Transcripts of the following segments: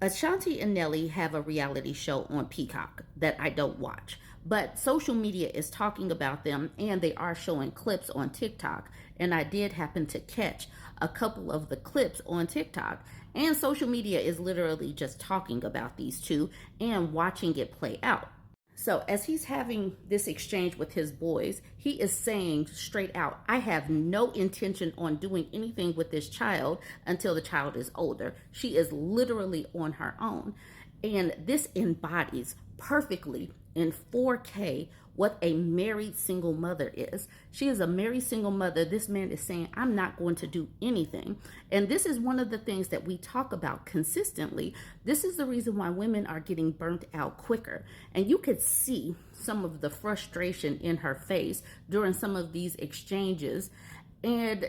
Ashanti and Nelly have a reality show on Peacock that I don't watch, but social media is talking about them and they are showing clips on TikTok. And I did happen to catch a couple of the clips on TikTok. And social media is literally just talking about these two and watching it play out. So, as he's having this exchange with his boys, he is saying straight out, I have no intention on doing anything with this child until the child is older. She is literally on her own. And this embodies perfectly in 4K what a married single mother is. She is a married single mother. This man is saying, I'm not going to do anything. And this is one of the things that we talk about consistently. This is the reason why women are getting burnt out quicker. And you could see some of the frustration in her face during some of these exchanges. And,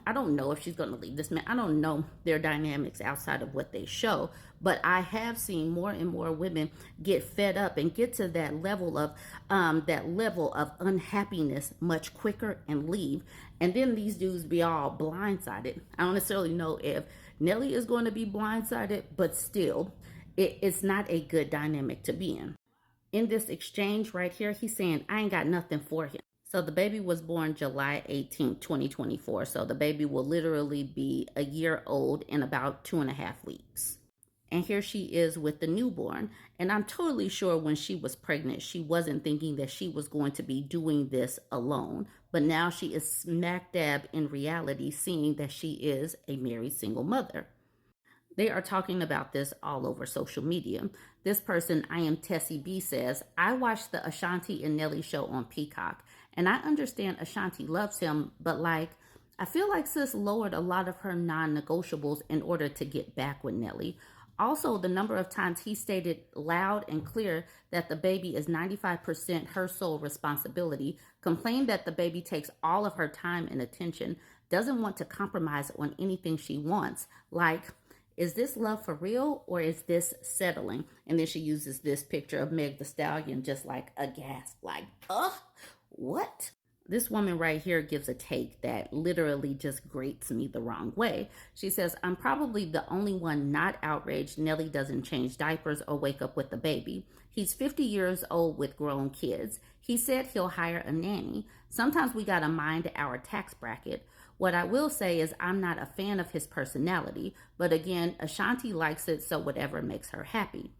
I don't know if she's going to leave this man. I don't know their dynamics outside of what they show. But I have seen more and more women get fed up and get to that level of unhappiness much quicker and leave. And then these dudes be all blindsided. I don't necessarily know if Nelly is going to be blindsided, but still, it's not a good dynamic to be in. In this exchange right here, he's saying, I ain't got nothing for him. So the baby was born July 18th, 2024. So the baby will literally be a year old in about 2.5 weeks. And here she is with the newborn. And I'm totally sure when she was pregnant, she wasn't thinking that she was going to be doing this alone. But now she is smack dab in reality, seeing that she is a married single mother. They are talking about this all over social media. This person, I am Tessie B, says, I watched the Ashanti and Nelly show on Peacock, and I understand Ashanti loves him, but I feel like sis lowered a lot of her non-negotiables in order to get back with Nelly. Also, the number of times he stated loud and clear that the baby is 95% her sole responsibility, complained that the baby takes all of her time and attention, doesn't want to compromise on anything she wants, is this love for real or is this settling? And then she uses this picture of Meg the Stallion just like a gasp, what? This woman right here gives a take that literally just grates me the wrong way. She says, I'm probably the only one not outraged Nelly doesn't change diapers or wake up with the baby. He's 50 years old with grown kids. He said he'll hire a nanny. Sometimes we gotta mind our tax bracket. What I will say is I'm not a fan of his personality, but again, Ashanti likes it, so whatever makes her happy.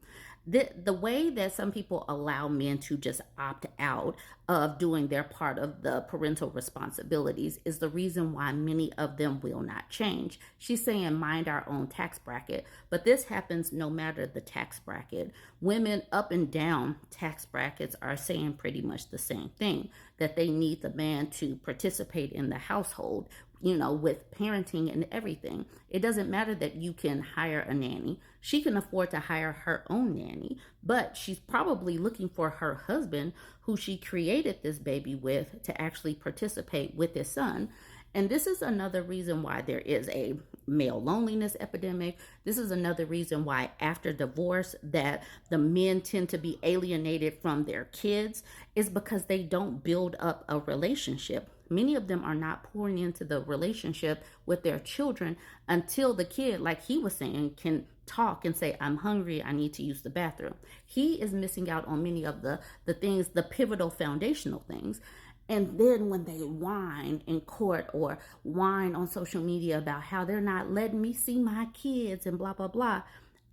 The way that some people allow men to just opt out of doing their part of the parental responsibilities is the reason why many of them will not change. She's saying mind our own tax bracket, but this happens no matter the tax bracket. Women up and down tax brackets are saying pretty much the same thing, that they need the man to participate in the household, with parenting and everything. It doesn't matter that you can hire a nanny. She can afford to hire her own nanny, but she's probably looking for her husband, who she created this baby with, to actually participate with his son. And this is another reason why there is a male loneliness epidemic. This is another reason why after divorce that the men tend to be alienated from their kids, is because they don't build up a relationship. Many of them are not pouring into the relationship with their children until the kid, like he was saying, can talk and say, I'm hungry, I need to use the bathroom. He is missing out on many of the things, the pivotal foundational things. And then when they whine in court or whine on social media about how they're not letting me see my kids and blah, blah, blah,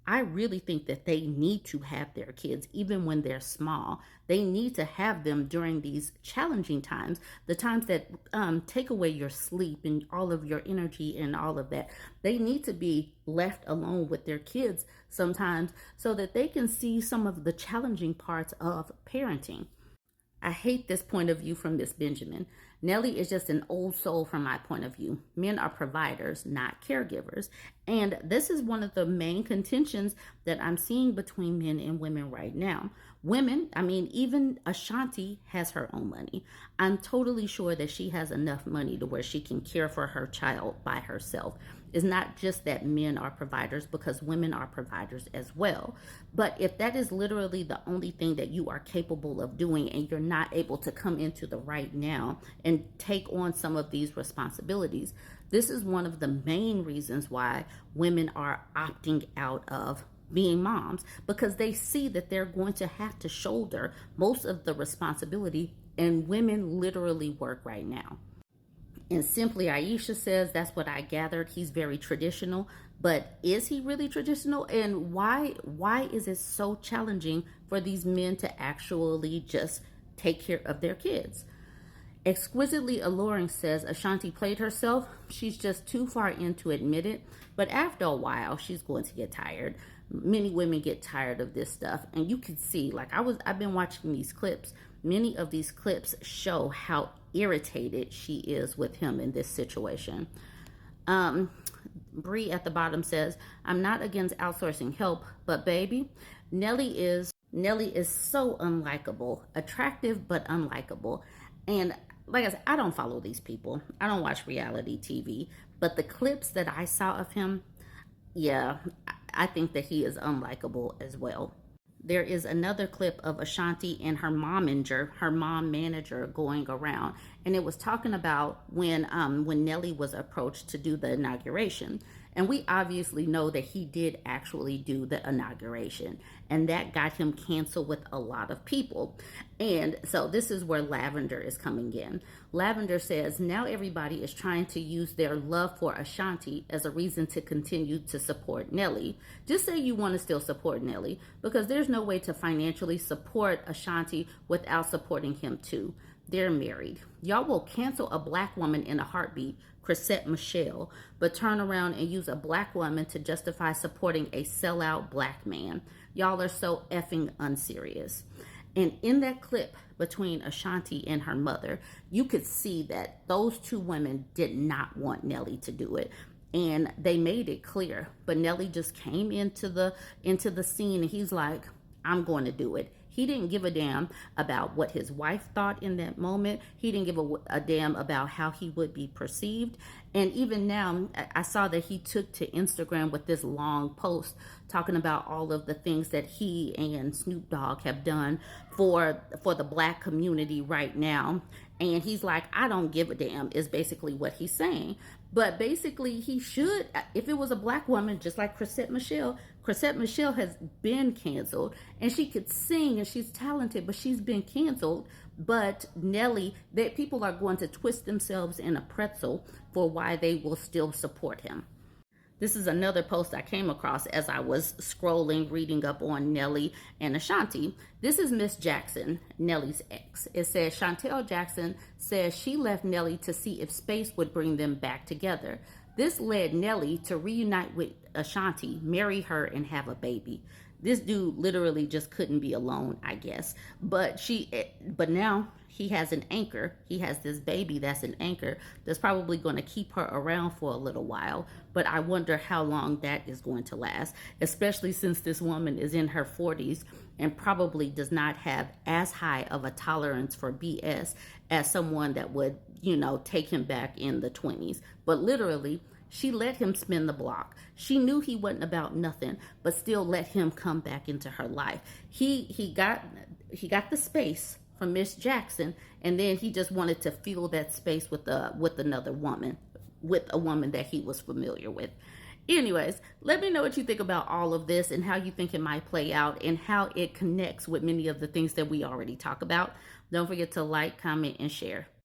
I really think that they need to have their kids even when they're small. They need to have them during these challenging times, the times that take away your sleep and all of your energy and all of that. They need to be left alone with their kids sometimes so that they can see some of the challenging parts of parenting. I hate this point of view from Miss Benjamin. Nelly is just an old soul from my point of view. Men are providers, not caregivers. And this is one of the main contentions that I'm seeing between men and women right now. Women, even Ashanti has her own money. I'm totally sure that she has enough money to where she can care for her child by herself. It's not just that men are providers, because women are providers as well. But if that is literally the only thing that you are capable of doing and you're not able to come into the right now and take on some of these responsibilities, this is one of the main reasons why women are opting out of being moms, because they see that they're going to have to shoulder most of the responsibility, and women literally work right now. And Simply Aisha says, that's what I gathered. He's very traditional, but is he really traditional? And why is it so challenging for these men to actually just take care of their kids? Exquisitely Alluring says Ashanti played herself. She's just too far in to admit it, but after a while, she's going to get tired. Many women get tired of this stuff, and you can see, like I've been watching these clips. Many of these clips show how irritated she is with him in this situation. Bree at the bottom says, I'm not against outsourcing help, but baby, Nelly is so unlikable, attractive but unlikable. And like I said, I don't follow these people. I don't watch reality TV, but the clips that I saw of him, yeah, I think that he is unlikable as well. There is another clip of Ashanti and her mom manager going around, and it was talking about when Nelly was approached to do the inauguration. And we obviously know that he did actually do the inauguration, and that got him canceled with a lot of people. And so this is where Lavender is coming in. Lavender says, now everybody is trying to use their love for Ashanti as a reason to continue to support Nelly. Just say you want to still support Nelly, because there's no way to financially support Ashanti without supporting him too. They're married. Y'all will cancel a black woman in a heartbeat, Chrisette Michelle, but turn around and use a black woman to justify supporting a sellout black man. Y'all are so effing unserious. And in that clip between Ashanti and her mother, you could see that those two women did not want Nelly to do it. And they made it clear. But Nelly just came into the scene, and he's like, I'm going to do it. He didn't give a damn about what his wife thought in that moment. He didn't give a damn about how he would be perceived. And even now, I saw that he took to Instagram with this long post talking about all of the things that he and Snoop Dogg have done for the black community right now. And he's like, I don't give a damn, is basically what he's saying. But basically, he should, if it was a black woman, just like Chrisette Michelle has been canceled, and she could sing and she's talented, but she's been canceled. But Nelly, that people are going to twist themselves in a pretzel for why they will still support him. This is another post I came across as I was scrolling, reading up on Nelly and Ashanti. This is Miss Jackson, Nelly's ex. It says, Chantel Jackson says she left Nelly to see if space would bring them back together. This led Nelly to reunite with Ashanti, marry her, and have a baby. This dude literally just couldn't be alone, I guess. But now he has an anchor. He has this baby that's an anchor that's probably going to keep her around for a little while. But I wonder how long that is going to last, especially since this woman is in her 40s and probably does not have as high of a tolerance for BS as someone that would, take him back in the 20s. But literally, she let him spin the block. She knew he wasn't about nothing, but still let him come back into her life. He got the space from Miss Jackson, and then he just wanted to fill that space with another woman, with a woman that he was familiar with. Anyways, let me know what you think about all of this and how you think it might play out and how it connects with many of the things that we already talk about. Don't forget to like, comment, and share.